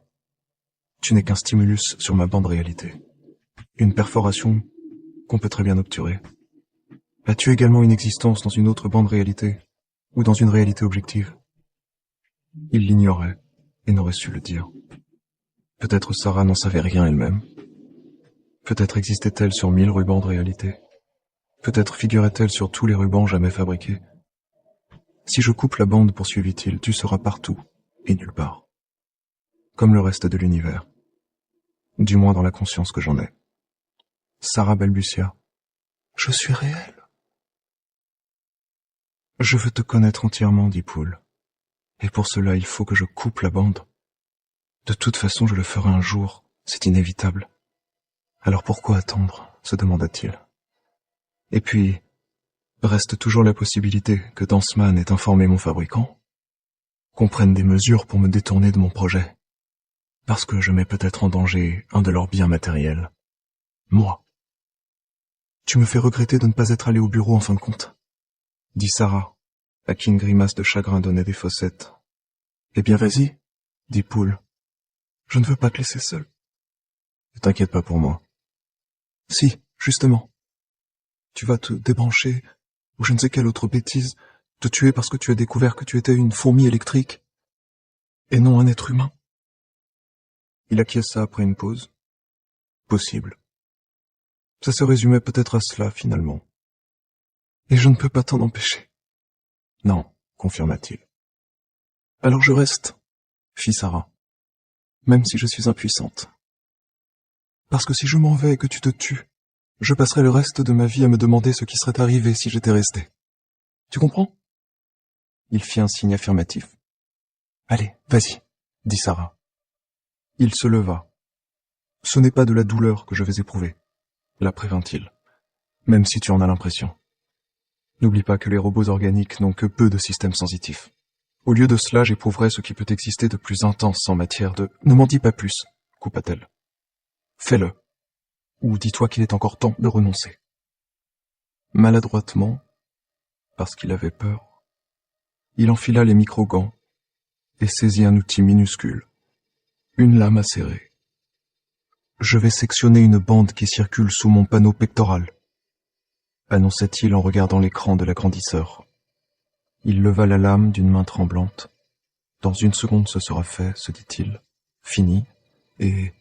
A: Tu n'es qu'un stimulus sur ma bande réalité. Une perforation qu'on peut très bien obturer. As-tu également une existence dans une autre bande réalité? Ou dans une réalité objective? » Il l'ignorait et n'aurait su le dire. Peut-être Sarah n'en savait rien elle-même. Peut-être existait-elle sur 1000 rubans de réalité. Peut-être figurait-elle sur tous les rubans jamais fabriqués. Si je coupe la bande, poursuivit-il, tu seras partout et nulle part. Comme le reste de l'univers. Du moins dans la conscience que j'en ai. Sarah balbutia. Je suis réel. Je veux te connaître entièrement, dit Poule. Et pour cela, il faut que je coupe la bande. De toute façon, je le ferai un jour, c'est inévitable. Alors pourquoi attendre, se demanda-t-il. Et puis, reste toujours la possibilité que Danseman ait informé mon fabricant, qu'on prenne des mesures pour me détourner de mon projet, parce que je mets peut-être en danger un de leurs biens matériels. Moi. Tu me fais regretter de ne pas être allé au bureau en fin de compte, dit Sarah, à qui une grimace de chagrin donnait des fossettes. Eh bien vas-y, dit Poule. Je ne veux pas te laisser seul. Ne t'inquiète pas pour moi. Si, justement. Tu vas te débrancher, ou je ne sais quelle autre bêtise, te tuer parce que tu as découvert que tu étais une fourmi électrique, et non un être humain. Il acquiesça après une pause. Possible. Ça se résumait peut-être à cela, finalement. Et je ne peux pas t'en empêcher. Non, confirma-t-il. Alors je reste, fit Sarah, même si je suis impuissante. Parce que si je m'en vais et que tu te tues, je passerai le reste de ma vie à me demander ce qui serait arrivé si j'étais resté. Tu comprends? Il fit un signe affirmatif. Allez, vas-y, dit Sarah. Il se leva. Ce n'est pas de la douleur que je vais éprouver, la prévint-il, même si tu en as l'impression. N'oublie pas que les robots organiques n'ont que peu de systèmes sensitifs. Au lieu de cela, j'éprouverai ce qui peut exister de plus intense en matière de... Ne m'en dis pas plus, coupa-t-elle. Fais-le. Ou dis-toi qu'il est encore temps de renoncer. Maladroitement, parce qu'il avait peur, il enfila les micro-gants et saisit un outil minuscule, une lame acérée. Je vais sectionner une bande qui circule sous mon panneau pectoral, annonça-t-il en regardant l'écran de l'agrandisseur. Il leva la lame d'une main tremblante. Dans une seconde ce sera fait, se dit-il. Fini, et...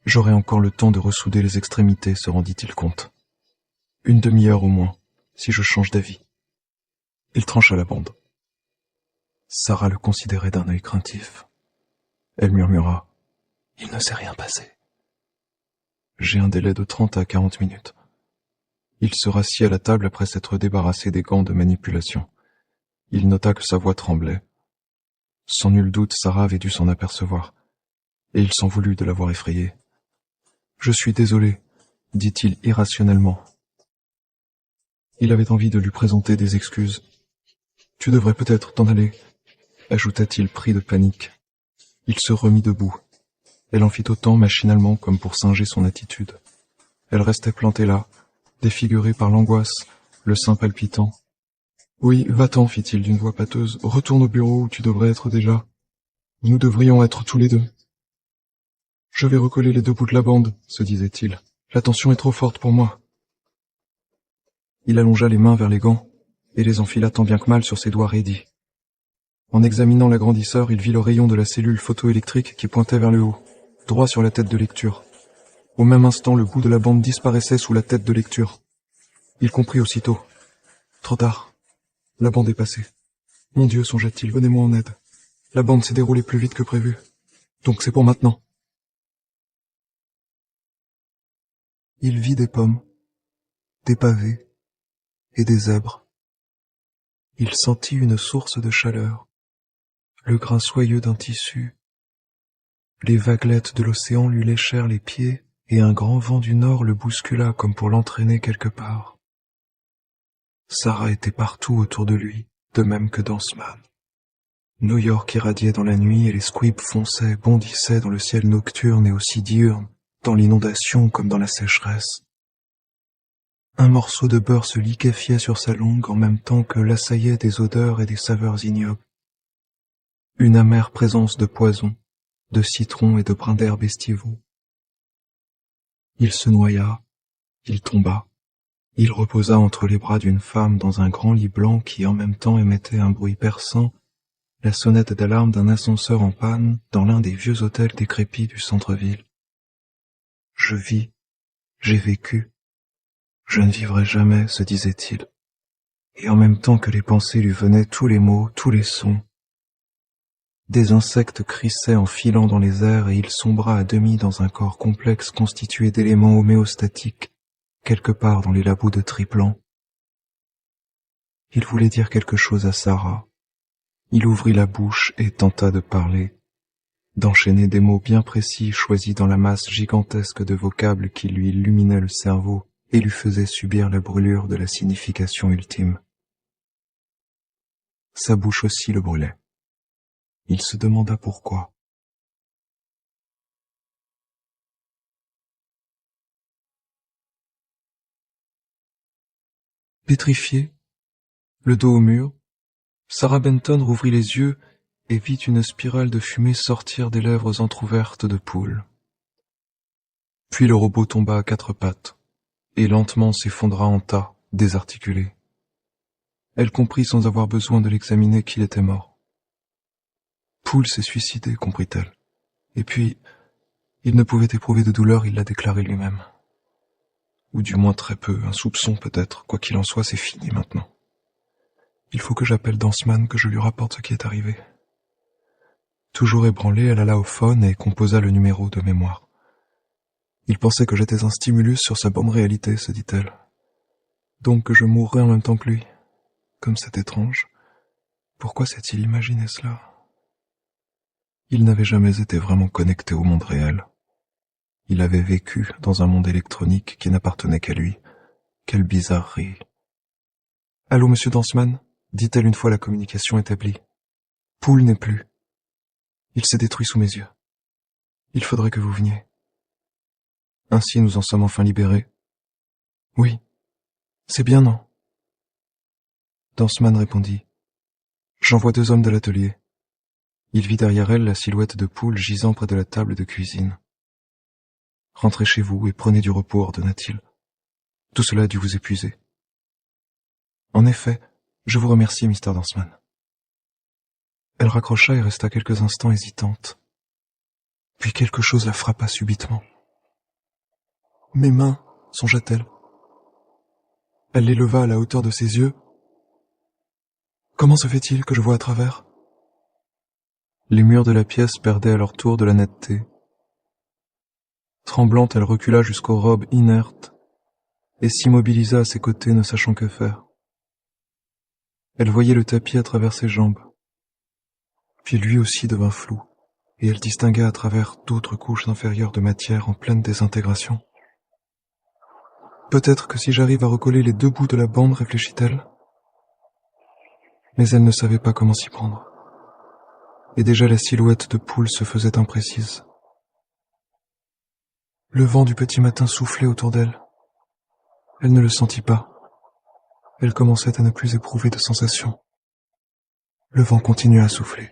A: J'aurai encore le temps de ressouder les extrémités, se rendit-il compte. Une demi-heure au moins, si je change d'avis. Il trancha la bande. Sarah le considérait d'un œil craintif. Elle murmura. Il ne s'est rien passé. J'ai un délai de 30 à 40 minutes. Il se rassit à la table après s'être débarrassé des gants de manipulation. Il nota que sa voix tremblait. Sans nul doute, Sarah avait dû s'en apercevoir, et il s'en voulut de l'avoir effrayée. « Je suis désolé, » dit-il irrationnellement. Il avait envie de lui présenter des excuses. « Tu devrais peut-être t'en aller, » ajouta-t-il pris de panique. Il se remit debout. Elle en fit autant machinalement comme pour singer son attitude. Elle restait plantée là, défigurée par l'angoisse, le sein palpitant. « Oui, va-t'en, fit-il d'une voix pâteuse. Retourne au bureau où tu devrais être déjà. Nous devrions être tous les deux. Je vais recoller les deux bouts de la bande, se disait-il. La tension est trop forte pour moi. Il allongea les mains vers les gants et les enfila tant bien que mal sur ses doigts raidis.
B: En examinant l'agrandisseur, il vit le rayon de la cellule photoélectrique qui pointait vers le haut, droit sur la tête de lecture. Au même instant, le bout de la bande disparaissait sous la tête de lecture. Il comprit aussitôt. Trop tard. La bande est passée. Mon Dieu, songea-t-il, venez-moi en aide. La bande s'est déroulée plus vite que prévu. Donc c'est pour maintenant. Il vit des pommes, des pavés et des zèbres. Il sentit une source de chaleur, le grain soyeux d'un tissu. Les vaguelettes de l'océan lui léchèrent les pieds et un grand vent du nord le bouscula comme pour l'entraîner quelque part. Sarah était partout autour de lui, de même que Danseman. New York irradiait dans la nuit et les squibs fonçaient, bondissaient dans le ciel nocturne et aussi diurne, dans l'inondation comme dans la sécheresse. Un morceau de beurre se liquéfiait sur sa langue en même temps que l'assaillaient des odeurs et des saveurs ignobles. Une amère présence de poison, de citron et de brins d'herbe estivaux. Il se noya, il tomba, il reposa entre les bras d'une femme dans un grand lit blanc qui en même temps émettait un bruit perçant, la sonnette d'alarme d'un ascenseur en panne dans l'un des vieux hôtels décrépits du centre-ville. Je vis, j'ai vécu, je ne vivrai jamais, se disait-il. Et en même temps que les pensées lui venaient tous les mots, tous les sons. Des insectes crissaient en filant dans les airs et il sombra à demi dans un corps complexe constitué d'éléments homéostatiques, quelque part dans les labos de Triplan. Il voulait dire quelque chose à Sarah. Il ouvrit la bouche et tenta de parler, d'enchaîner des mots bien précis choisis dans la masse gigantesque de vocables qui lui illuminaient le cerveau et lui faisaient subir la brûlure de la signification ultime. Sa bouche aussi le brûlait. Il se demanda pourquoi. Pétrifiée, le dos au mur, Sarah Benton rouvrit les yeux et vit une spirale de fumée sortir des lèvres entr'ouvertes de Poole. Puis le robot tomba à quatre pattes, et lentement s'effondra en tas, désarticulé. Elle comprit sans avoir besoin de l'examiner qu'il était mort. Poole s'est suicidé, comprit-elle. Et puis, il ne pouvait éprouver de douleur, il l'a déclaré lui-même. Ou du moins très peu, un soupçon peut-être, quoi qu'il en soit, c'est fini maintenant. Il faut que j'appelle Danseman, que je lui rapporte ce qui est arrivé. Toujours ébranlée, elle alla au phone et composa le numéro de mémoire. Il pensait que j'étais un stimulus sur sa bande réalité, se dit-elle. Donc que je mourrais en même temps que lui. Comme c'est étrange. Pourquoi s'est-il imaginé cela? Il n'avait jamais été vraiment connecté au monde réel. Il avait vécu dans un monde électronique qui n'appartenait qu'à lui. Quelle bizarrerie. « Allô, monsieur Danseman ?» dit-elle une fois la communication établie. « Poole n'est plus. Il s'est détruit sous mes yeux. Il faudrait que vous veniez. » Ainsi nous en sommes enfin libérés. « Oui. C'est bien, non ?» Danseman répondit. « J'envoie 2 hommes de l'atelier. » Il vit derrière elle la silhouette de Poole gisant près de la table de cuisine. « Rentrez chez vous et prenez du repos, ordonna-t-il. Tout cela a dû vous épuiser. » En effet, je vous remercie, Mr. Danseman. Elle raccrocha et resta quelques instants hésitante. Puis quelque chose la frappa subitement. Mes mains, songea-t-elle. Elle les leva à la hauteur de ses yeux. Comment se fait-il que je vois à travers? Les murs de la pièce perdaient à leur tour de la netteté. Tremblante, elle recula jusqu'aux robes inertes et s'immobilisa à ses côtés, ne sachant que faire. Elle voyait le tapis à travers ses jambes. Puis lui aussi devint flou, et elle distingua à travers d'autres couches inférieures de matière en pleine désintégration. Peut-être que si j'arrive à recoller les 2 bouts de la bande, réfléchit-elle. Mais elle ne savait pas comment s'y prendre. Et déjà la silhouette de Poole se faisait imprécise. Le vent du petit matin soufflait autour d'elle. Elle ne le sentit pas. Elle commençait à ne plus éprouver de sensation. Le vent continua à souffler.